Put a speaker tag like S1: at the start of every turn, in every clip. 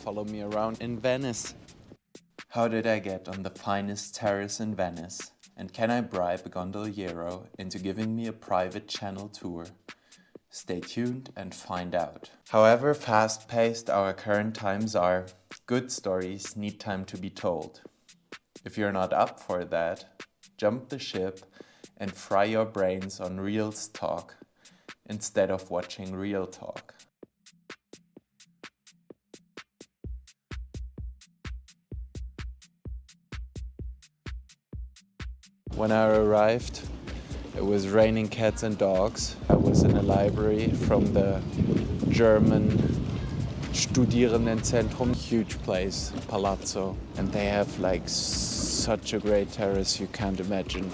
S1: Follow me around in Venice. How did I get on the finest terrace in Venice? And can I bribe a gondoliero into giving me a private channel tour? Stay tuned and find out. However fast-paced our current times are, good stories need time to be told. If you're not up for that, jump the ship and fry your brains on Reels talk instead of watching Real Talk. When I arrived, it was raining cats and dogs. I was in a library from the German Studierendenzentrum, huge place, Palazzo, and they have like such a great terrace you can't imagine.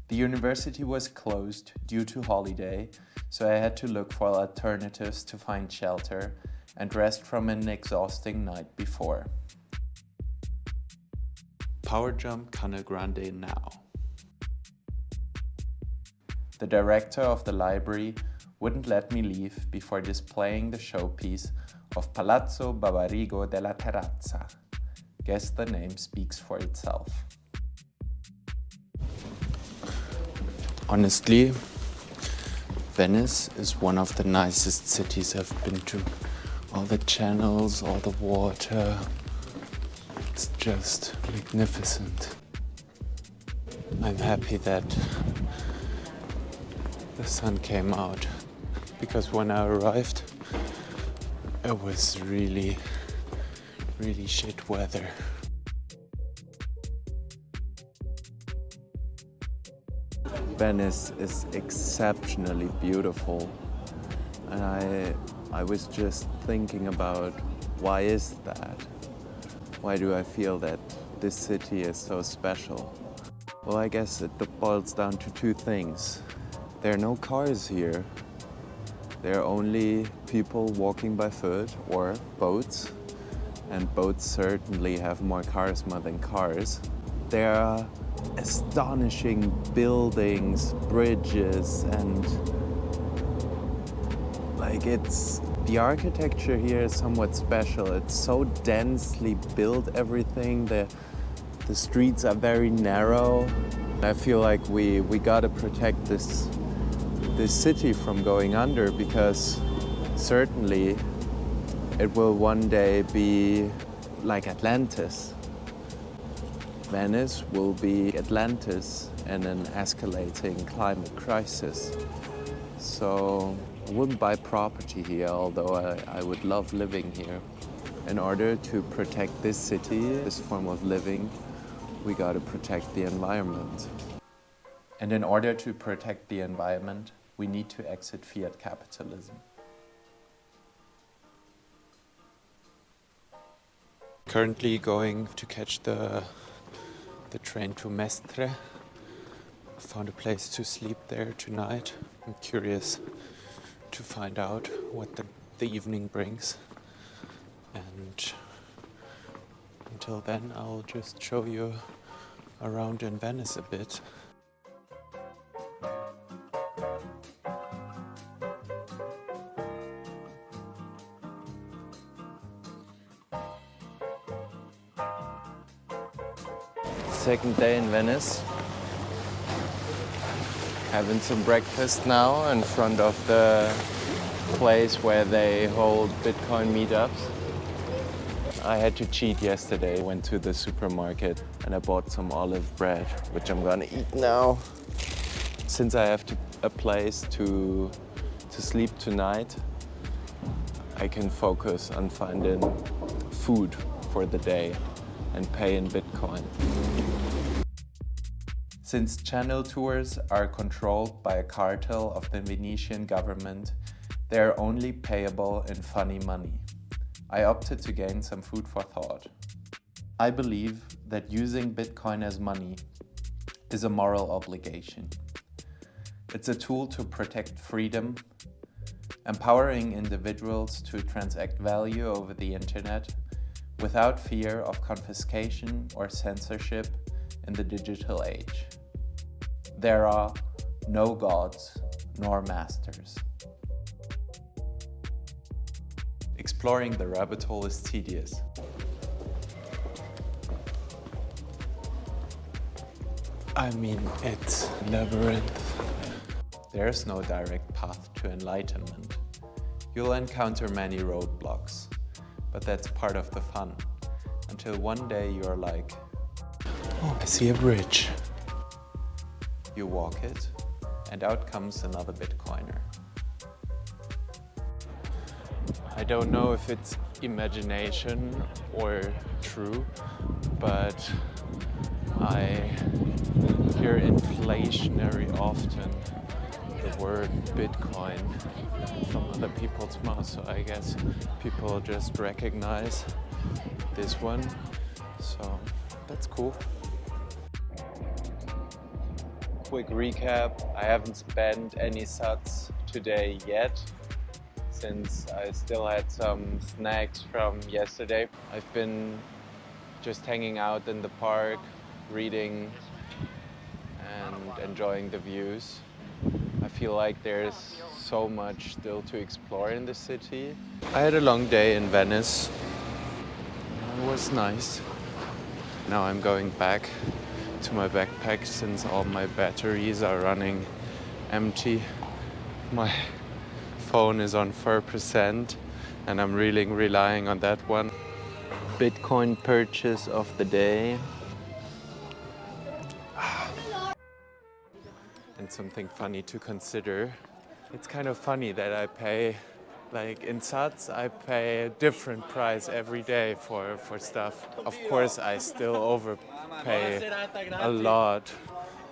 S1: The university was closed due to holiday, so I had to look for alternatives to find shelter and rest from an exhausting night before. Power jump Canal Grande now. The director of the library wouldn't let me leave before displaying the showpiece of Palazzo Barbarigo della Terrazza. Guess the name speaks for itself. Honestly, Venice is one of the nicest cities I've been to. All the channels, all the water, it's just magnificent. I'm happy that the sun came out, because when I arrived, it was really shit weather. Venice is exceptionally beautiful, and I was just thinking about, why is that? Why do I feel that this city is so special? Well, I guess it boils down to two things. There are no cars here. There are only people walking by foot or boats, and boats certainly have more charisma than cars. There are astonishing buildings, bridges, and the architecture here is somewhat special. It's so densely built, everything. The streets are very narrow. I feel like we gotta protect this city from going under, because certainly it will one day be like Atlantis. Venice will be Atlantis and an escalating climate crisis. So I wouldn't buy property here, although I would love living here. In order to protect this city, this form of living, we gotta protect the environment. And in order to protect the environment, we need to exit fiat capitalism. Currently going to catch the train to Mestre. I found a place to sleep there tonight. I'm curious to find out what the evening brings. And until then, I'll just show you around in Venice a bit. Second day in Venice. Having some breakfast now in front of the place where they hold Bitcoin meetups. I had to cheat yesterday. Went to the supermarket and I bought some olive bread, which I'm gonna eat now. Since I have a place to sleep tonight, I can focus on finding food for the day and pay in Bitcoin. Since channel tours are controlled by a cartel of the Venetian government, they are only payable in funny money. I opted to gain some food for thought. I believe that using Bitcoin as money is a moral obligation. It's a tool to protect freedom, empowering individuals to transact value over the internet without fear of confiscation or censorship in the digital age. There are no gods nor masters. Exploring the rabbit hole is tedious. I mean, it's a labyrinth. There's no direct path to enlightenment. You'll encounter many roadblocks, but that's part of the fun. Until one day you're like, oh, I see a bridge. You walk it, and out comes another Bitcoiner. I don't know if it's imagination or true, but I hear inflationary often the word Bitcoin from other people's mouths, so I guess people just recognize this one, so that's cool. Quick recap, I haven't spent any sats today yet, since I still had some snacks from yesterday. I've been just hanging out in the park, reading and enjoying the views. I feel like there's so much still to explore in the city. I had a long day in Venice. It was nice. Now I'm going back to my backpack since all my batteries are running empty. My phone is on 4% and I'm really relying on that one. Bitcoin purchase of the day. And something funny to consider. It's kind of funny that I pay, like in sats, I pay a different price every day for stuff. Of course, I still overpay a lot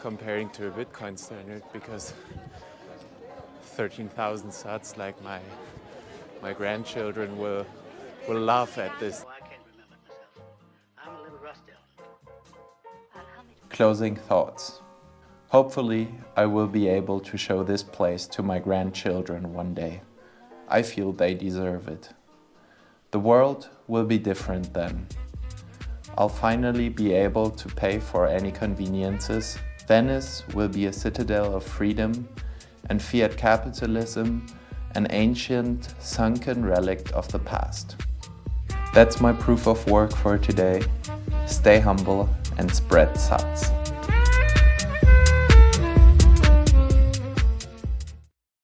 S1: comparing to a Bitcoin standard because 13,000 sats, like my grandchildren will laugh at this. Closing thoughts. Hopefully, I will be able to show this place to my grandchildren one day. I feel they deserve it. The world will be different then. I'll finally be able to pay for any conveniences. Venice will be a citadel of freedom, and fiat capitalism an ancient, sunken relic of the past. That's my proof of work for today. Stay humble and spread sats.